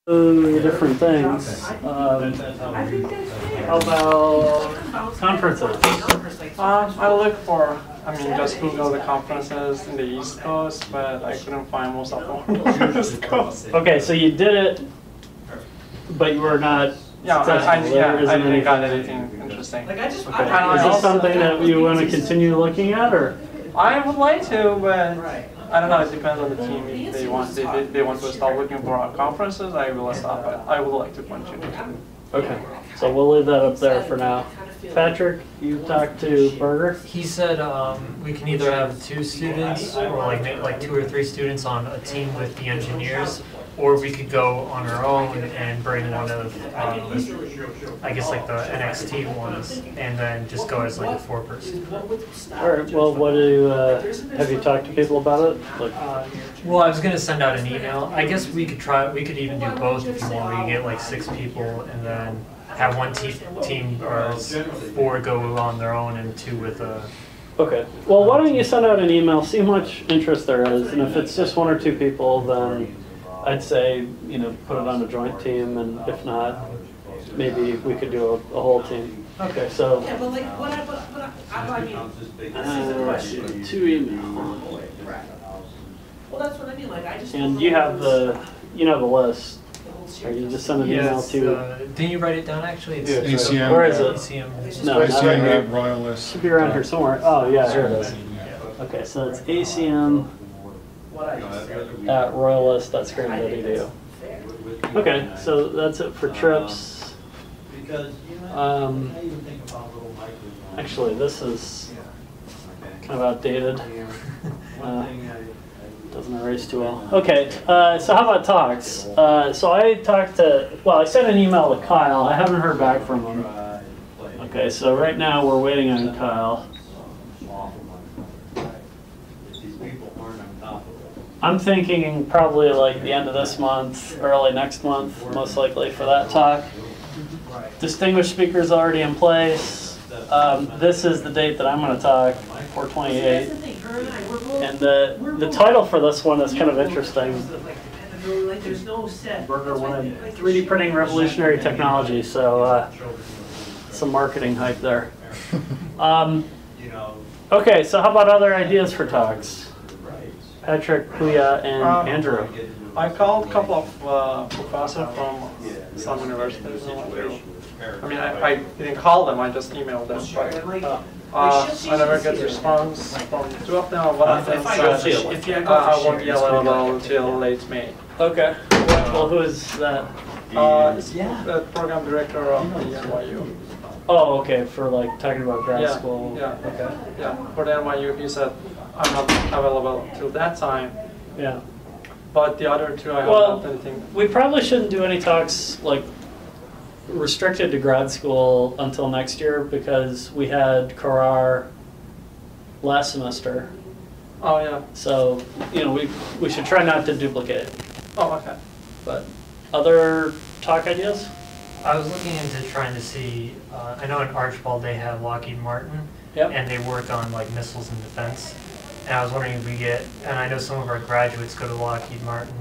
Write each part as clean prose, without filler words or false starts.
Different things. How about conferences? I look for, just Google the conferences in the East Coast, but I couldn't find most of them on the West Coast. Okay, so you did it, but you were not. Yeah, I didn't got anything interesting. Okay. Is this something that you want to continue looking at, or? I would like to, but I don't know. It depends on the team. If they want to start looking for our conferences, I will stop. But I would like to continue. Okay, so we'll leave that up there for now. Patrick, you talked to Berger? He said we can either have 2 students or like 2 or 3 students on a team with the engineers, or we could go on our own and bring one of, I guess like the NXT ones, and then just go as like a 4-person. All right. Well, what do you, have you talked to people about it? Well, I was gonna send out an email. I guess we could try. We could even do both if you want. We could get like 6 people, and then have one team or 4 go on their own and 2 with a. Okay. Well, why don't you send out an email, see how much interest there is, and if it's just 1 or 2 people, then I'd say, put it on a joint team, and if not, maybe we could do a whole team. Okay, so. Yeah, but like, I mean, this is the question. 2 email. Well, that's what I mean. Like, I just. And you have the list. Or you just send an email to. Didn't you write it down actually? It's ACM. Where is it? ACM. No, not right here. Royalist. Should be around here somewhere. Oh yeah, here it is. Okay, so it's ACM at royalist.scranton.edu. Okay, so that's it for trips. Actually, this is kind of outdated. Doesn't erase too well. Okay, so how about talks? So I sent an email to Kyle. I haven't heard back from him. Okay, so right now we're waiting on Kyle. I'm thinking probably like the end of this month, early next month, most likely for that talk. Distinguished speakers already in place. This is the date that I'm going to talk, 4/28. And the title for this one is kind of interesting. Berger wanted 3D printing revolutionary technology, so some marketing hype there. Okay, so how about other ideas for talks? Patrick, Puya, and Andrew. I called a couple of professors from some universities. I didn't call them, I just emailed them. But, I never get a response from 2 of them. One of them said I won't be available until late May. Okay. Well, who is that? It's the program director of the NYU. Oh, okay. For like talking about grad school. Yeah. Okay. Yeah. For the NYU, he said I'm not available till that time. Yeah. But the other 2, I haven't done anything. We probably shouldn't do any talks like restricted to grad school until next year because we had Karar last semester. Oh yeah. So we should try not to duplicate. Oh okay. But other talk ideas? I was looking into trying to see. I know in Archibald they have Lockheed Martin, and they work on like missiles and defense. And I was wondering if we get, and I know some of our graduates go to Lockheed Martin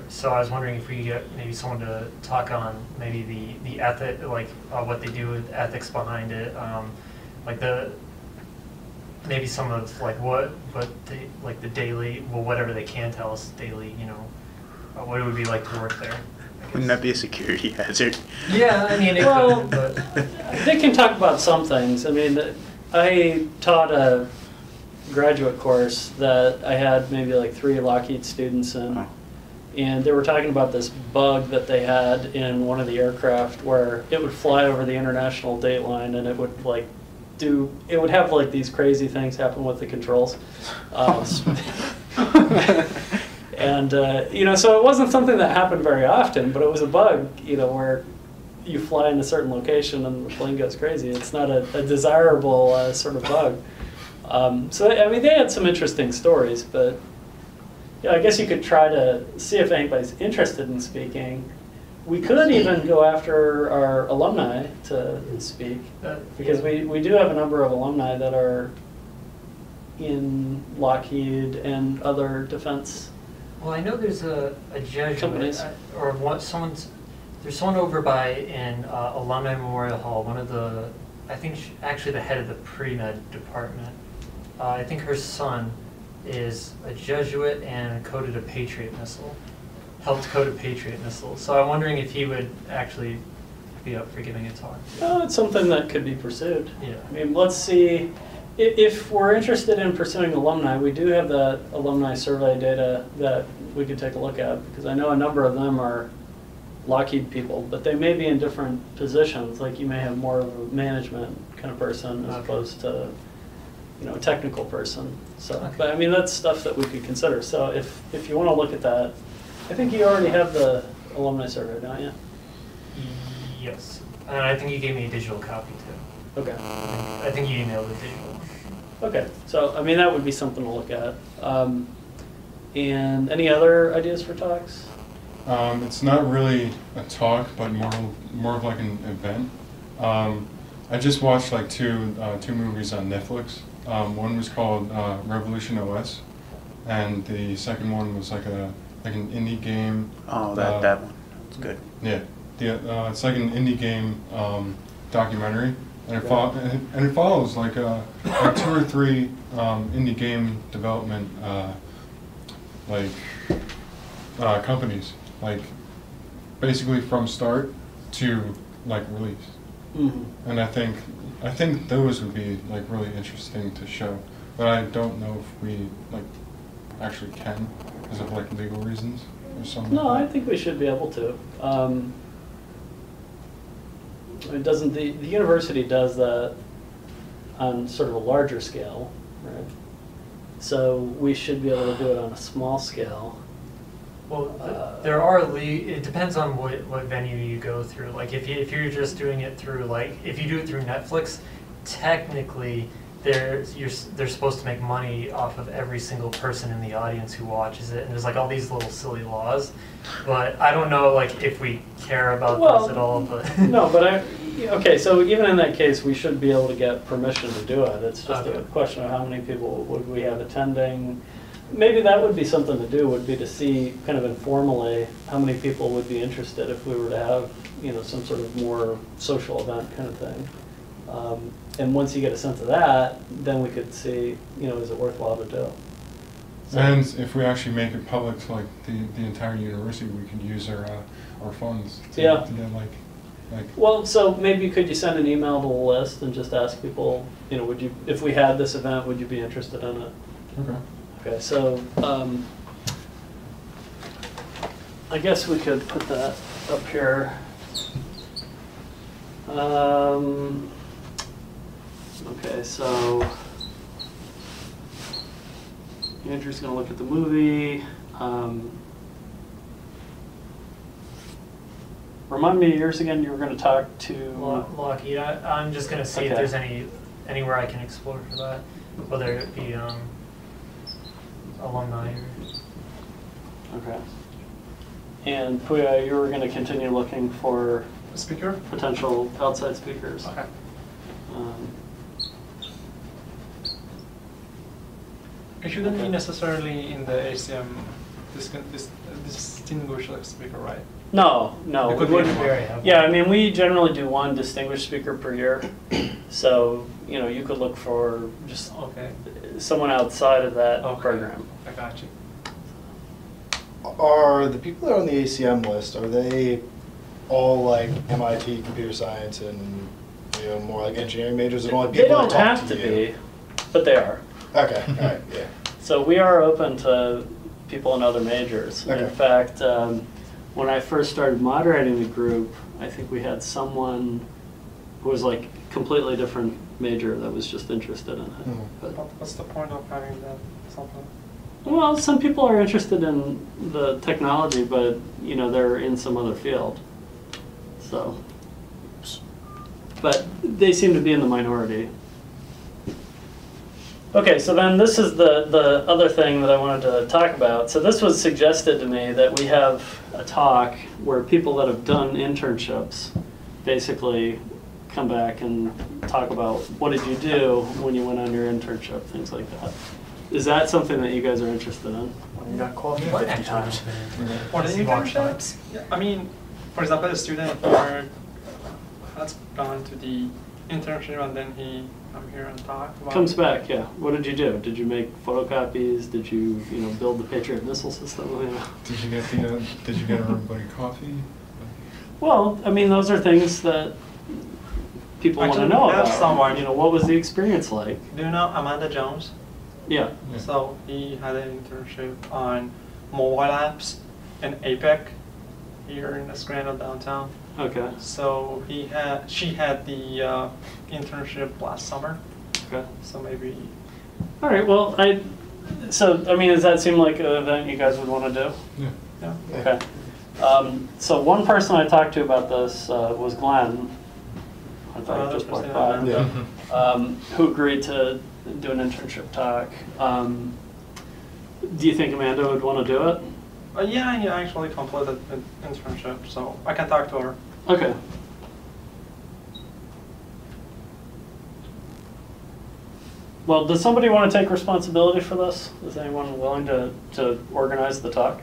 so I was wondering if we could get maybe someone to talk on maybe the ethic, like what they do with ethics behind it, maybe some of like what they, like the daily, whatever they can tell us daily, what it would be like to work there. Wouldn't that be a security hazard? Yeah, I mean, it could, but. They can talk about some things. I mean, I taught a graduate course that I had maybe like 3 Lockheed students in, and they were talking about this bug that they had in one of the aircraft where it would fly over the international date line and it would it would have like these crazy things happen with the controls. And so it wasn't something that happened very often, but it was a bug, where you fly in a certain location and the plane goes crazy. It's not a desirable sort of bug. So I mean, they had some interesting stories, but I guess you could try to see if anybody's interested in speaking. We could even go after our alumni to speak, because we do have a number of alumni that are in Lockheed and other defense Well, I know there's a Jesuit, Companies. or what, there's someone over by in Alumni Memorial Hall, one of the, I think actually the head of the pre-med department. I think her son is a Jesuit and coded a Patriot missile, helped code a Patriot missile. So I'm wondering if he would actually be up for giving a talk. Oh, it's something that could be pursued. Yeah. I mean, let's see. If we're interested in pursuing alumni, we do have that alumni survey data that we could take a look at, because I know a number of them are Lockheed people, but they may be in different positions. Like you may have more of a management kind of person as opposed to, you know, a technical person. So, Okay. but I mean, that's stuff that we could consider. So if you want to look at that, I think you already have the alumni survey, don't you? Yes. And I think you gave me a digital copy too. Okay. I think you emailed the digital. Okay, so I mean that would be something to look at. And any other ideas for talks? It's not really a talk, but more of like an event. I just watched like two movies on Netflix. One was called Revolution OS, and the second one was like an indie game. Oh, that one. It's good. Yeah, it's like an indie game documentary. And it follows like 2 or 3 indie game development companies, like basically from start to like release. Mm-hmm. And I think those would be like really interesting to show, but I don't know if we like actually can because of like legal reasons or something. No, I think we should be able to. It doesn't. The university does that on sort of a larger scale, right? So we should be able to do it on a small scale. Well, there are it depends on what venue you go through. Like if you're just doing it through, like if you do it through Netflix, technically they're supposed to make money off of every single person in the audience who watches it, and there's like all these little silly laws. But I don't know like if we care about those at all. But no, but okay. So even in that case, we should be able to get permission to do it. It's just a question of how many people would we have attending. Maybe that would be something to do. Would be to see kind of informally how many people would be interested if we were to have, you know, some sort of more social event kind of thing. And once you get a sense of that, then we could see, you know, is it worthwhile to do? So, and if we actually make it public to like the entire university, we could use our funds to get like. Well, so maybe could you send an email to the list and just ask people, you know, would you, if we had this event, would you be interested in it? Okay. Okay, so I guess we could put that up here. Okay, so Andrew's going to look at the movie. Remind me yours again. You were going to talk to Lockheed. I'm just going to see if there's anywhere I can explore for that, whether it be alumni or. Okay. And Puya, you were going to continue looking for Speaker? potential outside speakers. Okay. It shouldn't be necessarily in the ACM distinguished speaker, right? No, It could we be wouldn't. anywhere. Yeah, I mean, we generally do one distinguished speaker per year. So, you know, you could look for just someone outside of that program. I got you. Are the people that are on the ACM list, are they all like MIT computer science and, you know, more like engineering majors, and only They people don't that talk have to to you? be, but they are. Okay, all right, yeah. So we are open to people in other majors. Okay. In fact, when I first started moderating the group, I think we had someone who was like completely different major that was just interested in it. Mhm. But, What's the point of having that something? well, some people are interested in the technology, but you know they're in some other field. So, but they seem to be in the minority. Okay, so then this is the other thing that I wanted to talk about. So this was suggested to me that we have a talk where people that have done internships basically come back and talk about what did you do when you went on your internship, things like that. Is that something that you guys are interested in? You got coffee What 50 actually times. For the internships, yeah, I mean, for example, a student here has gone to the internship and then he come here and talk about Comes back, yeah. What did you do? Did you make photocopies? Did you, build the Patriot missile system? Did you get everybody coffee? Well, I mean, those are things that people want to Actually, know we have about. someone- What was the experience like? Do you know Amanda Jones? Yeah. Yeah. So he had an internship on mobile apps in APEC here in the Scranton downtown. Okay. So she had the internship last summer. Okay. So maybe. All right. Well, does that seem like an event you guys would want to do? Yeah. Yeah. Okay. So one person I talked to about this was Glenn. I thought he just walked by. Yeah. Who agreed to do an internship talk. Do you think Amanda would want to do it? Yeah, he actually completed an internship, so I can talk to her. Okay. Well, does somebody want to take responsibility for this? Is anyone willing to organize the talk?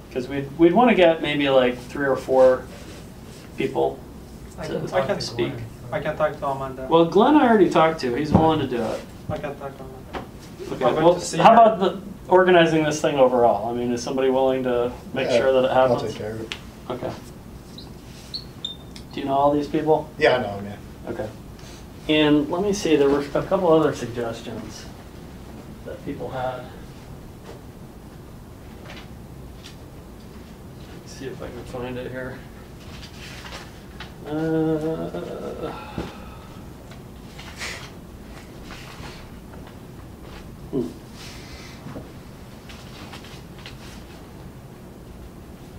Because we'd want to get maybe like 3 or 4 people I to can talk to speak. Glenn. I can talk to Amanda. Well, Glenn I already talked to. He's willing to do it. I can talk to Amanda. Okay. I'm going Well, to see how her. about organizing this thing overall? I mean, is somebody willing to make sure that it happens? I'll take care of it. Okay. Do you know all these people? Yeah, I know, yeah. Okay. And let me see, there were a couple other suggestions that people had. Let's see if I can find it here.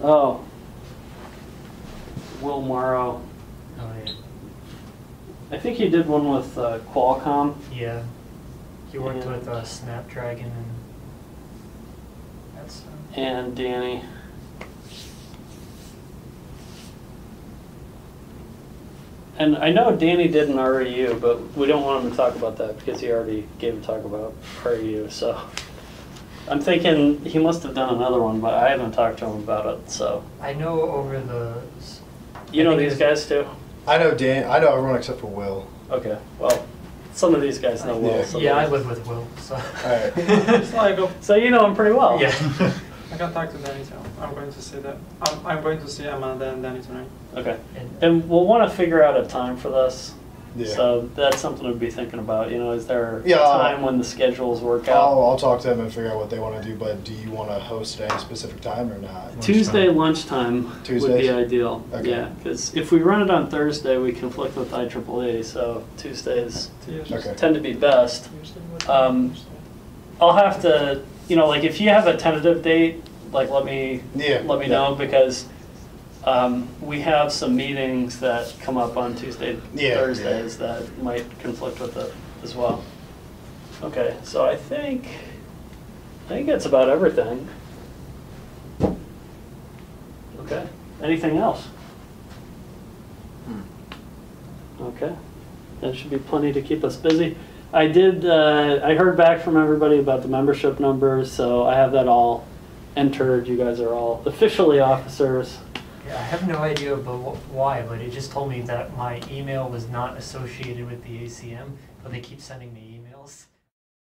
Oh. Will Morrow. Oh, yeah. I think he did one with Qualcomm. Yeah. He worked Yeah. with Snapdragon and that's. And Danny. And I know Danny did an REU, but we don't want him to talk about that because he already gave a talk about REU. So I'm thinking he must have done another one, but I haven't talked to him about it. So I know over the. you know I think these it's- guys too? I know everyone except for Will. Okay. Well, some of these guys know Will. Yeah. some Yeah, I of live with Will, so. Alright. So I go. these- So you know him pretty well. Yeah. I can talk to Danny too. I'm going to see that. I'm going to see Amanda and Danny tonight. Okay. And And we'll want to figure out a time for this. Yeah. So that's something to be thinking about. Is there Yeah, a time when the schedules work out? I'll talk to them and figure out what they want to do, but do you want to host at any specific time or not? Tuesday lunchtime would be Tuesdays? ideal. Okay. Yeah, because if we run it on Thursday, we conflict with IEEE, so Tuesdays Okay. tend to be best. I'll have to, like if you have a tentative date, like let me know because we have some meetings that come up on Thursdays that might conflict with it as well. Okay, so I think that's about everything. Okay, anything else? Okay, that should be plenty to keep us busy. I heard back from everybody about the membership numbers, so I have that all entered. You guys are all officially officers. Yeah, I have no idea about why, but it just told me that my email was not associated with the ACM, but they keep sending me